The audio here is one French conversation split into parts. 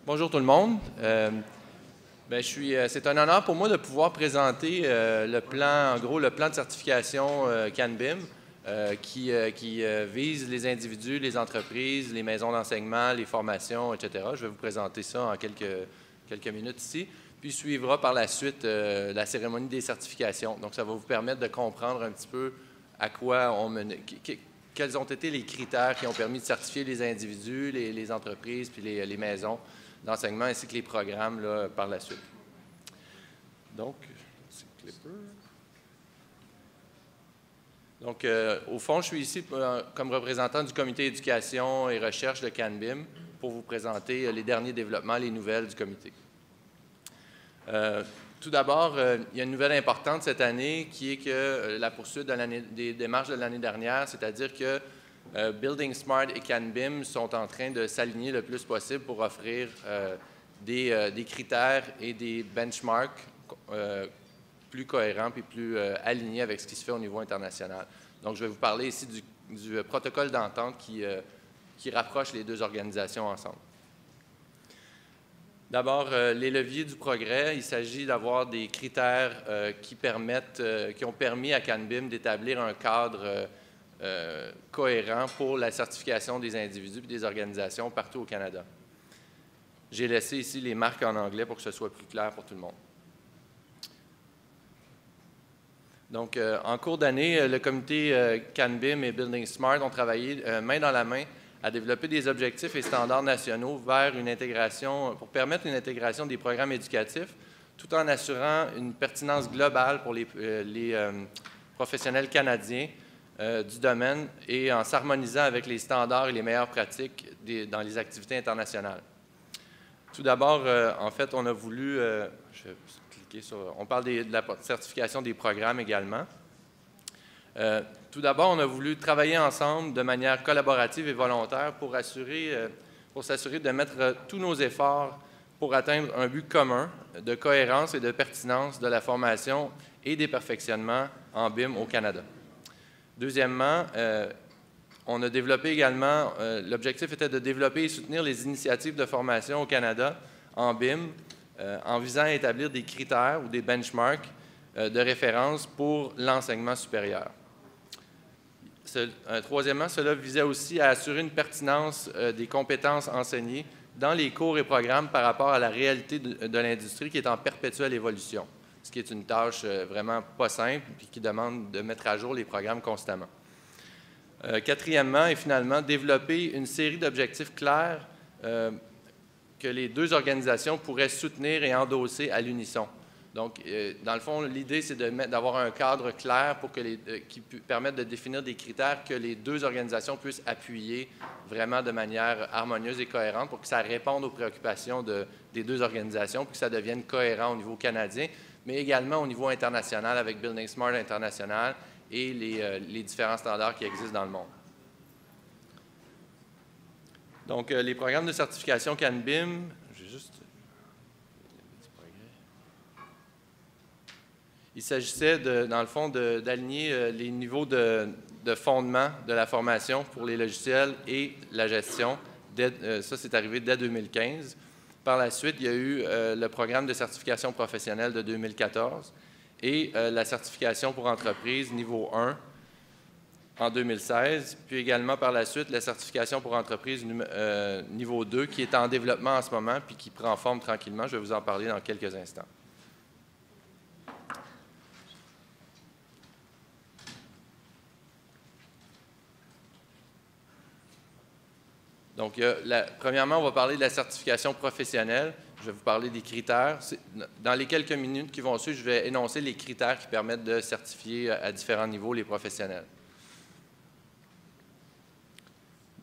Bonjour tout le monde. C'est un honneur pour moi de pouvoir présenter le plan, en gros, le plan de certification CAN-BIM qui vise les individus, les entreprises, les maisons d'enseignement, les formations, etc. Je vais vous présenter ça en quelques minutes ici. Puis suivra par la suite la cérémonie des certifications. Donc, ça va vous permettre de comprendre un petit peu à quoi on mène. Quels ont été les critères qui ont permis de certifier les individus, les entreprises, puis les maisons d'enseignement, ainsi que les programmes là, par la suite. Donc, c'est Clipper. Donc, au fond, je suis ici comme représentant du comité éducation et recherche de CAN-BIM pour vous présenter les derniers développements, les nouvelles du comité. Tout d'abord, il y a une nouvelle importante cette année qui est que la poursuite des démarches de l'année dernière, c'est-à-dire que Building Smart et CAN-BIM sont en train de s'aligner le plus possible pour offrir des critères et des benchmarks plus cohérents et plus alignés avec ce qui se fait au niveau international. Donc, je vais vous parler ici du protocole d'entente qui rapproche les deux organisations ensemble. D'abord, les leviers du progrès. Il s'agit d'avoir des critères qui ont permis à CAN-BIM d'établir un cadre cohérent pour la certification des individus et des organisations partout au Canada. J'ai laissé ici les marques en anglais pour que ce soit plus clair pour tout le monde. Donc, en cours d'année, le comité CAN-BIM et Building Smart ont travaillé main dans la main à développer des objectifs et standards nationaux vers une intégration, pour permettre une intégration des programmes éducatifs, tout en assurant une pertinence globale pour les professionnels canadiens du domaine et en s'harmonisant avec les standards et les meilleures pratiques dans les activités internationales. Tout d'abord, en fait, on a voulu, je vais cliquer sur, on parle de la certification des programmes également. Tout d'abord, on a voulu travailler ensemble de manière collaborative et volontaire pour s'assurer de mettre tous nos efforts pour atteindre un but commun de cohérence et de pertinence de la formation et des perfectionnements en BIM au Canada. Deuxièmement, on a développé également, l'objectif était de développer et soutenir les initiatives de formation au Canada en BIM en visant à établir des critères ou des benchmarks de référence pour l'enseignement supérieur. Troisièmement, cela visait aussi à assurer une pertinence des compétences enseignées dans les cours et programmes par rapport à la réalité de l'industrie qui est en perpétuelle évolution, ce qui est une tâche vraiment pas simple et qui demande de mettre à jour les programmes constamment. Quatrièmement et finalement, développer une série d'objectifs clairs que les deux organisations pourraient soutenir et endosser à l'unisson. Donc, dans le fond, l'idée, c'est d'avoir un cadre clair pour qui permette de définir des critères que les deux organisations puissent appuyer vraiment de manière harmonieuse et cohérente pour que ça réponde aux préoccupations des deux organisations, pour que ça devienne cohérent au niveau canadien, mais également au niveau international avec Building Smart International et les différents standards qui existent dans le monde. Donc, les programmes de certification CAN-BIM, il s'agissait, dans le fond, d'aligner les niveaux de fondement de la formation pour les logiciels et la gestion. Ça, c'est arrivé dès 2015. Par la suite, il y a eu le programme de certification professionnelle de 2014 et la certification pour entreprise niveau 1 en 2016, puis également par la suite la certification pour entreprise niveau 2 qui est en développement en ce moment puis qui prend forme tranquillement. Je vais vous en parler dans quelques instants. Donc, premièrement, on va parler de la certification professionnelle. Je vais vous parler des critères. Dans les quelques minutes qui vont suivre, je vais énoncer les critères qui permettent de certifier à différents niveaux les professionnels.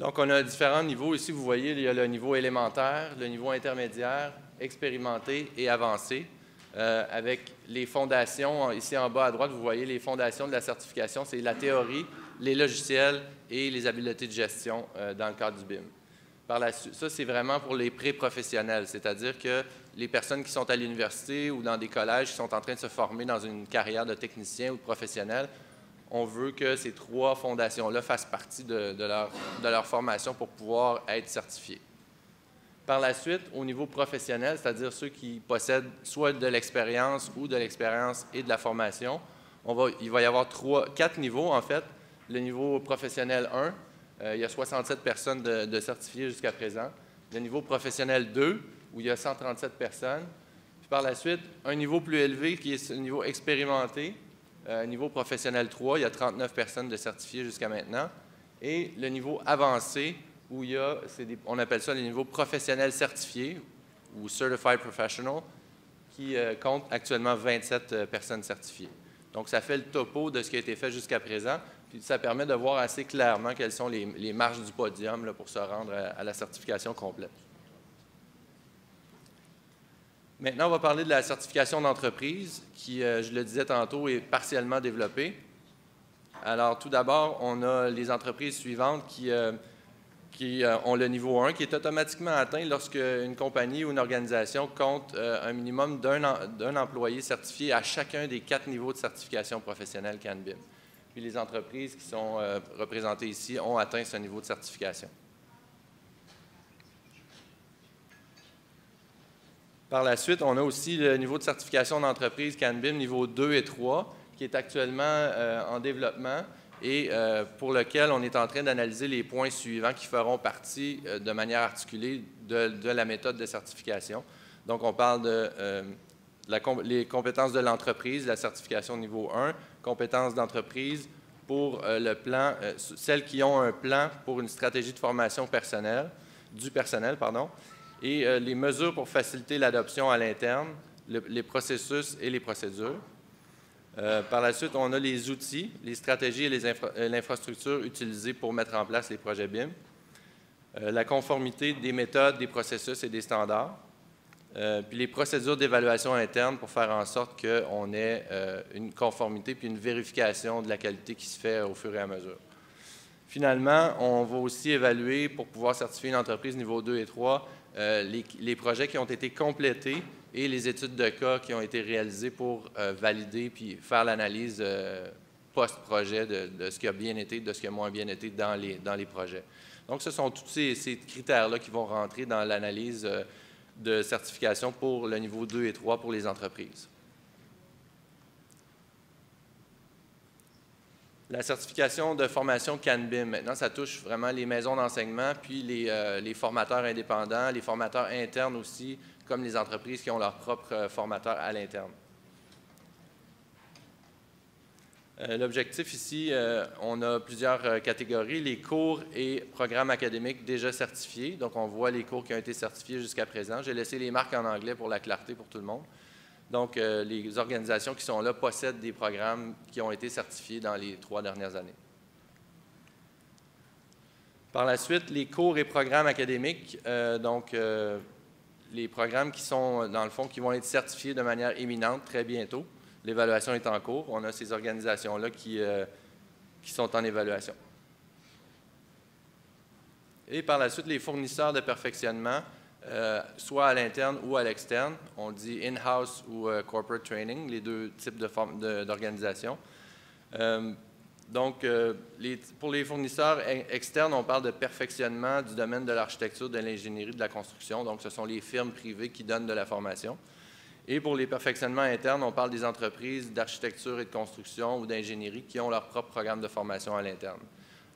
Donc, on a différents niveaux. Ici, vous voyez, il y a le niveau élémentaire, le niveau intermédiaire, expérimenté et avancé. Avec les fondations, ici en bas à droite, vous voyez les fondations de la certification. C'est la théorie, les logiciels et les habiletés de gestion dans le cadre du BIM. Ça, c'est vraiment pour les pré-professionnels, c'est-à-dire que les personnes qui sont à l'université ou dans des collèges qui sont en train de se former dans une carrière de technicien ou de professionnel, on veut que ces trois fondations-là fassent partie de leur formation pour pouvoir être certifiés. Par la suite, au niveau professionnel, c'est-à-dire ceux qui possèdent soit de l'expérience ou de l'expérience et de la formation, il va y avoir 4 niveaux, en fait. Le niveau professionnel 1, il y a 67 personnes de certifiés jusqu'à présent. Le niveau professionnel 2, où il y a 137 personnes. Puis par la suite, un niveau plus élevé qui est le niveau expérimenté. Niveau professionnel 3, il y a 39 personnes de certifiés jusqu'à maintenant. Et le niveau avancé, où il y a, on appelle ça les niveaux professionnels certifiés, ou Certified Professional, qui compte actuellement 27 personnes certifiées. Donc, ça fait le topo de ce qui a été fait jusqu'à présent, puis ça permet de voir assez clairement quelles sont les marches du podium là, pour se rendre à la certification complète. Maintenant, on va parler de la certification d'entreprise, qui, je le disais tantôt, est partiellement développée. Alors, tout d'abord, on a les entreprises suivantes qui ont le niveau 1, qui est automatiquement atteint lorsque une compagnie ou une organisation compte un minimum d'un employé certifié à chacun des 4 niveaux de certification professionnelle CANBIM. Puis les entreprises qui sont représentées ici ont atteint ce niveau de certification. Par la suite, on a aussi le niveau de certification d'entreprise CANBIM niveau 2 et 3, qui est actuellement en développement et pour lequel on est en train d'analyser les points suivants qui feront partie de manière articulée de la méthode de certification. Donc, on parle de les compétences de l'entreprise, la certification niveau 1, compétences d'entreprise pour le plan, celles qui ont un plan pour une stratégie de formation du personnel, et les mesures pour faciliter l'adoption à l'interne, les processus et les procédures. Par la suite, on a les outils, les stratégies et l'infrastructure utilisées pour mettre en place les projets BIM, la conformité des méthodes, des processus et des standards, puis les procédures d'évaluation interne pour faire en sorte qu'on ait une conformité puis une vérification de la qualité qui se fait au fur et à mesure. Finalement, on va aussi évaluer, pour pouvoir certifier une entreprise niveau 2 et 3, les projets qui ont été complétés et les études de cas qui ont été réalisées pour valider puis faire l'analyse post-projet de ce qui a bien été, de ce qui a moins bien été dans les projets. Donc, ce sont tous ces critères-là qui vont rentrer dans l'analyse de certification pour le niveau 2 et 3 pour les entreprises. La certification de formation CANBIM, maintenant, ça touche vraiment les maisons d'enseignement, puis les formateurs indépendants, les formateurs internes aussi, comme les entreprises qui ont leurs propres formateurs à l'interne. L'objectif ici, on a plusieurs catégories, les cours et programmes académiques déjà certifiés. Donc, on voit les cours qui ont été certifiés jusqu'à présent. J'ai laissé les marques en anglais pour la clarté pour tout le monde. Donc, les organisations qui sont là possèdent des programmes qui ont été certifiés dans les 3 dernières années. Par la suite, les cours et programmes académiques, les programmes qui sont, dans le fond, qui vont être certifiés de manière imminente très bientôt. L'évaluation est en cours. On a ces organisations-là qui sont en évaluation. Et par la suite, les fournisseurs de perfectionnement, soit à l'interne ou à l'externe. On dit in-house ou corporate training, les deux types d'organisations. Pour les fournisseurs externes, on parle de perfectionnement du domaine de l'architecture, de l'ingénierie, de la construction. Donc, ce sont les firmes privées qui donnent de la formation. Et pour les perfectionnements internes, on parle des entreprises d'architecture et de construction ou d'ingénierie qui ont leur propre programme de formation à l'interne.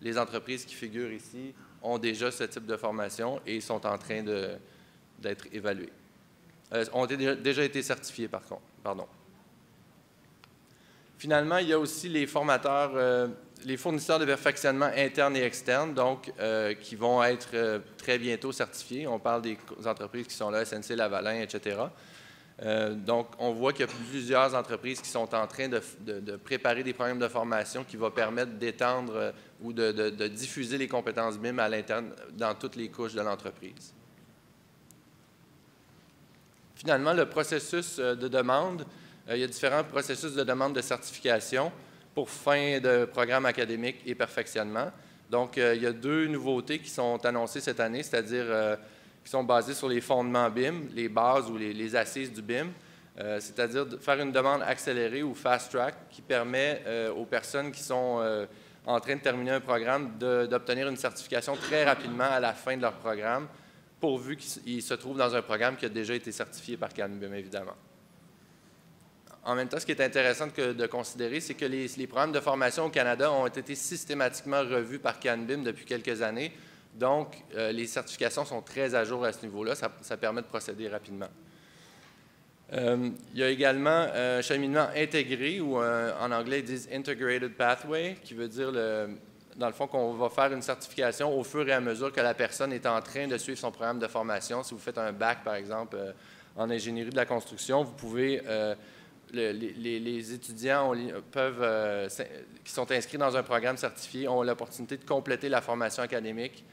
Les entreprises qui figurent ici ont déjà ce type de formation et sont en train d'être évaluées. Ont déjà été certifiées, par contre. Pardon. Finalement, il y a aussi les formateurs, les fournisseurs de perfectionnement internes et externes, donc qui vont être très bientôt certifiés. On parle des entreprises qui sont là, SNC Lavalin, etc. Donc, on voit qu'il y a plusieurs entreprises qui sont en train de préparer des programmes de formation qui vont permettre d'étendre ou de diffuser les compétences BIM à l'interne dans toutes les couches de l'entreprise. Finalement, le processus de demande, il y a différents processus de demande de certification pour fin de programme académique et perfectionnement. Donc, il y a 2 nouveautés qui sont annoncées cette année, c'est-à-dire qui sont basées sur les fondements BIM, les bases ou les assises du BIM, c'est-à-dire de faire une demande accélérée ou fast-track qui permet aux personnes qui sont en train de terminer un programme d'obtenir une certification très rapidement à la fin de leur programme pourvu qu'il se trouve dans un programme qui a déjà été certifié par CANBIM, évidemment. En même temps, ce qui est intéressant de considérer, c'est que les programmes de formation au Canada ont été systématiquement revus par CANBIM depuis quelques années. Donc, les certifications sont très à jour à ce niveau-là. Ça permet de procéder rapidement. Il y a également un cheminement intégré, ou en anglais, ils disent Integrated Pathway, qui veut dire, dans le fond, qu'on va faire une certification au fur et à mesure que la personne est en train de suivre son programme de formation. Si vous faites un bac, par exemple, en ingénierie de la construction, vous pouvez, les étudiants qui sont inscrits dans un programme certifié ont l'opportunité de compléter la formation académique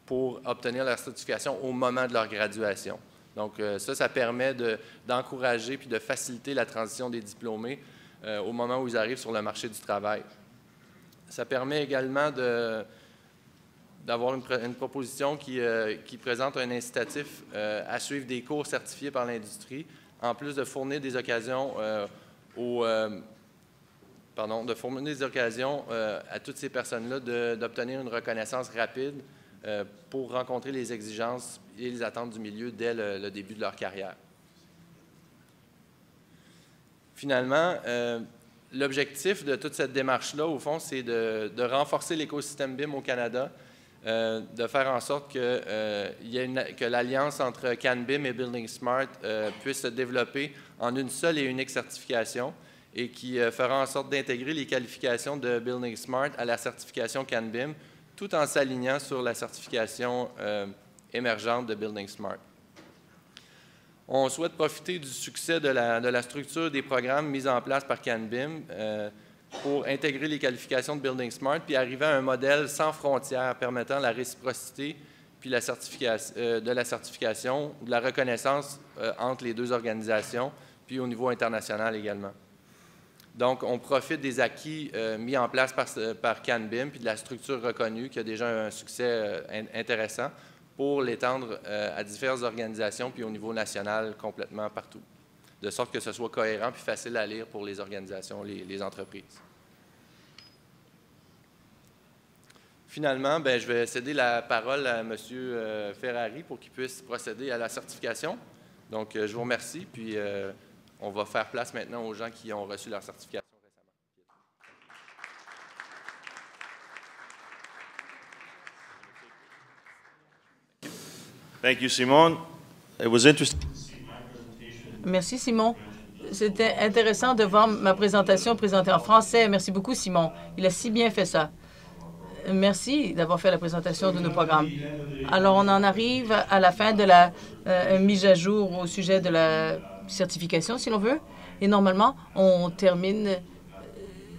pour obtenir leur certification au moment de leur graduation. Donc, ça permet d'encourager puis de faciliter la transition des diplômés au moment où ils arrivent sur le marché du travail. Ça permet également d'avoir une proposition qui présente un incitatif à suivre des cours certifiés par l'industrie, en plus de fournir des occasions à toutes ces personnes-là d'obtenir une reconnaissance rapide pour rencontrer les exigences et les attentes du milieu dès le début de leur carrière. Finalement, l'objectif de toute cette démarche-là, au fond, c'est de renforcer l'écosystème BIM au Canada, de faire en sorte que l'alliance entre CANBIM et Building Smart puisse se développer en une seule et unique certification et qui fera en sorte d'intégrer les qualifications de Building Smart à la certification CANBIM, tout en s'alignant sur la certification émergente de Building Smart. On souhaite profiter du succès de la structure des programmes mis en place par CANBIM pour intégrer les qualifications de Building Smart puis arriver à un modèle sans frontières permettant la réciprocité puis de la certification, de la reconnaissance entre les deux organisations, puis au niveau international également. Donc, on profite des acquis mis en place par CANBIM puis de la structure reconnue qui a déjà un succès intéressant pour l'étendre à diverses organisations puis au niveau national complètement partout, de sorte que ce soit cohérent puis facile à lire pour les organisations, les entreprises. Finalement, je vais céder la parole à M. Ferrari pour qu'il puisse procéder à la certification. Donc, je vous remercie, puis on va faire place maintenant aux gens qui ont reçu leur certification récemment. Thank you, Simon. It was interesting. Merci, Simon. C'était intéressant de voir ma présentation présentée en français. Merci beaucoup, Simon. Il a si bien fait ça. Merci d'avoir fait la présentation de nos programmes. Alors, on en arrive à la fin de la mise à jour au sujet de la certification, si l'on veut. Et normalement, on termine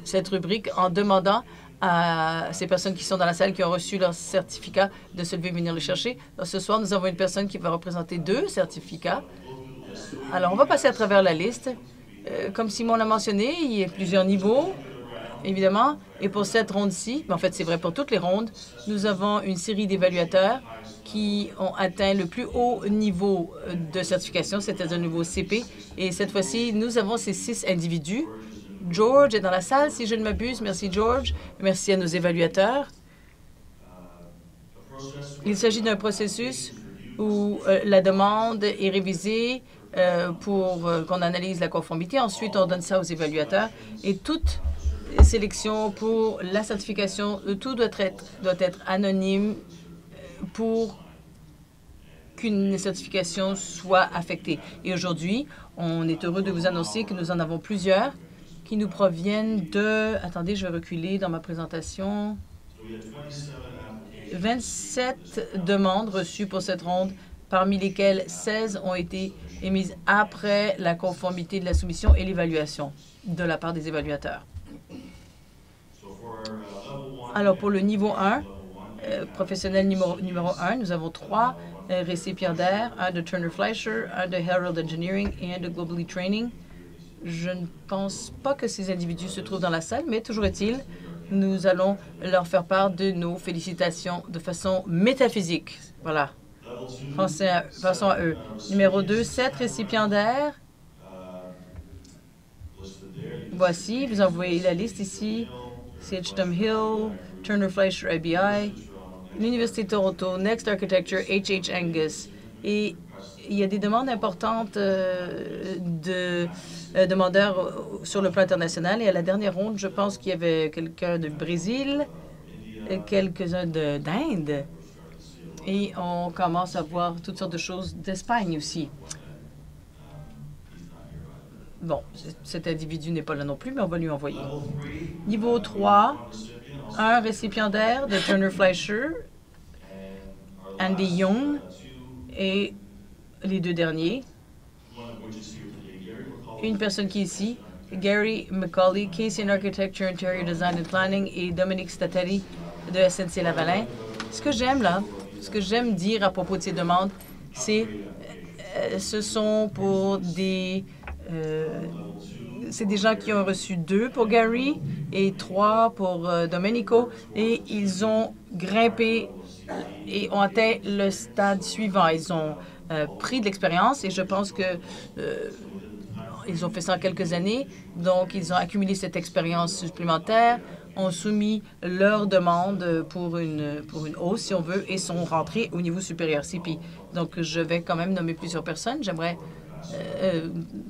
cette rubrique en demandant à ces personnes qui sont dans la salle, qui ont reçu leur certificat, de se lever et venir le chercher. Alors, ce soir, nous avons une personne qui va représenter 2 certificats. Alors, on va passer à travers la liste. Comme Simon l'a mentionné, il y a plusieurs niveaux, évidemment. Et pour cette ronde-ci, en fait, c'est vrai pour toutes les rondes, nous avons une série d'évaluateurs qui ont atteint le plus haut niveau de certification, c'est-à-dire le niveau CP. Et cette fois-ci, nous avons ces 6 individus. George est dans la salle, si je ne m'abuse. Merci, George. Merci à nos évaluateurs. Il s'agit d'un processus où la demande est révisée pour qu'on analyse la conformité. Ensuite, on donne ça aux évaluateurs. Et toute sélection pour la certification, tout doit être anonyme pour qu'une certification soit affectée. Et aujourd'hui, on est heureux de vous annoncer que nous en avons plusieurs qui nous proviennent de... Attendez, je vais reculer dans ma présentation. 27 demandes reçues pour cette ronde, parmi lesquelles 16 ont été émises après la conformité de la soumission et l'évaluation de la part des évaluateurs. Alors, pour le niveau 1, professionnel numéro 1, nous avons 3 récipiendaires, un de Turner Fleischer, un de Herald Engineering et un de Globally Training. Je ne pense pas que ces individus se trouvent dans la salle, mais toujours est-il, nous allons leur faire part de nos félicitations de façon métaphysique. Voilà. Passons à eux. Numéro 2, 7 récipiendaires. Voici, vous en voyez la liste ici. CHM Hill, Turner Fleischer ABI, l'Université de Toronto, Next Architecture, H.H. Angus. Et il y a des demandes importantes de demandeurs sur le plan international. Et à la dernière ronde, je pense qu'il y avait quelqu'un du Brésil, quelques-uns d'Inde. Et on commence à voir toutes sortes de choses d'Espagne aussi. Bon, cet individu n'est pas là non plus, mais on va lui envoyer. Niveau 3, un récipiendaire de Turner Fleischer, Andy Young, et les deux derniers. Une personne qui est ici, Gary McCauley, Casey in Architecture, Interior Design and Planning, et Dominique Statelli de SNC Lavalin. Ce que j'aime là, ce que j'aime dire à propos de ces demandes, c'est ce sont pour des... c'est des gens qui ont reçu 2 pour Gary et 3 pour Domenico, et ils ont grimpé et ont atteint le stade suivant. Ils ont pris de l'expérience et je pense que ils ont fait ça en quelques années, donc ils ont accumulé cette expérience supplémentaire, ont soumis leur demande pour une hausse, si on veut, et sont rentrés au niveau supérieur CP. Donc, je vais quand même nommer plusieurs personnes. J'aimerais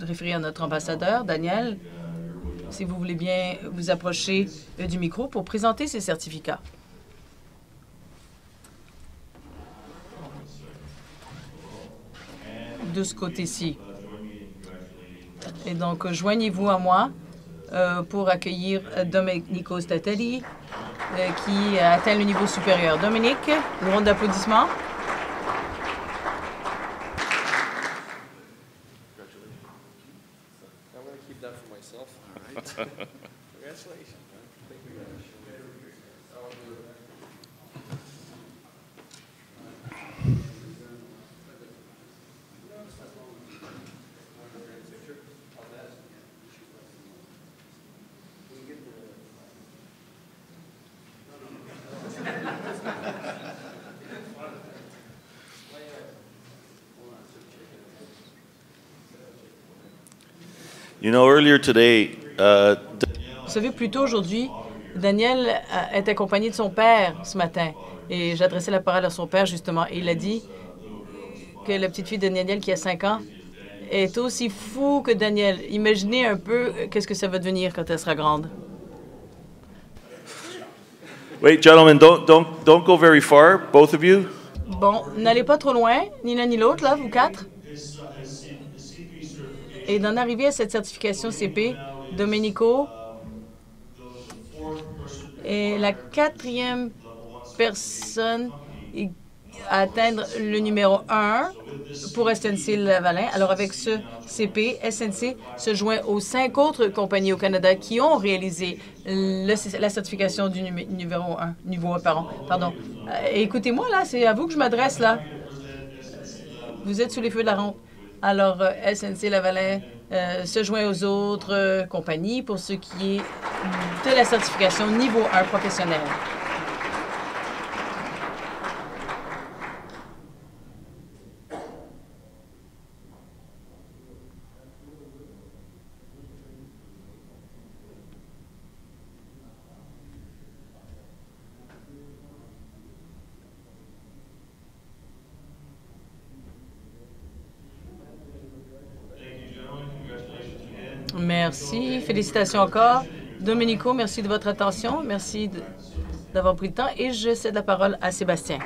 référer à notre ambassadeur, Daniel, si vous voulez bien vous approcher du micro pour présenter ces certificats. De ce côté-ci. Et donc, joignez-vous à moi pour accueillir Domenico Statelli, qui a atteint le niveau supérieur. Dominique, une ronde d'applaudissements. You know, earlier today, Vous savez, plus tôt aujourd'hui, Daniel est accompagné de son père ce matin. Et j'adressais la parole à son père, justement. Et il a dit que la petite fille de Daniel, qui a 5 ans, est aussi fou que Daniel. Imaginez un peu qu'est-ce que ça va devenir quand elle sera grande. wait, gentlemen, don't go very far, both of you. Bon, n'allez pas trop loin, ni l'un ni l'autre, là, vous 4. Et d'en arriver à cette certification CP, Domenico est la 4e personne à atteindre le numéro 1 pour SNC Lavalin. Alors, avec ce CP, SNC se joint aux 5 autres compagnies au Canada qui ont réalisé la certification du numéro 1, niveau 1, pardon. Écoutez-moi, là, c'est à vous que je m'adresse, là. Vous êtes sous les feux de la rampe. Alors, SNC Lavalin se joint aux autres compagnies pour ce qui est de la certification niveau 1 professionnel. Merci. Félicitations encore. Domenico, merci de votre attention. Merci d'avoir pris le temps. Et je cède la parole à Sébastien.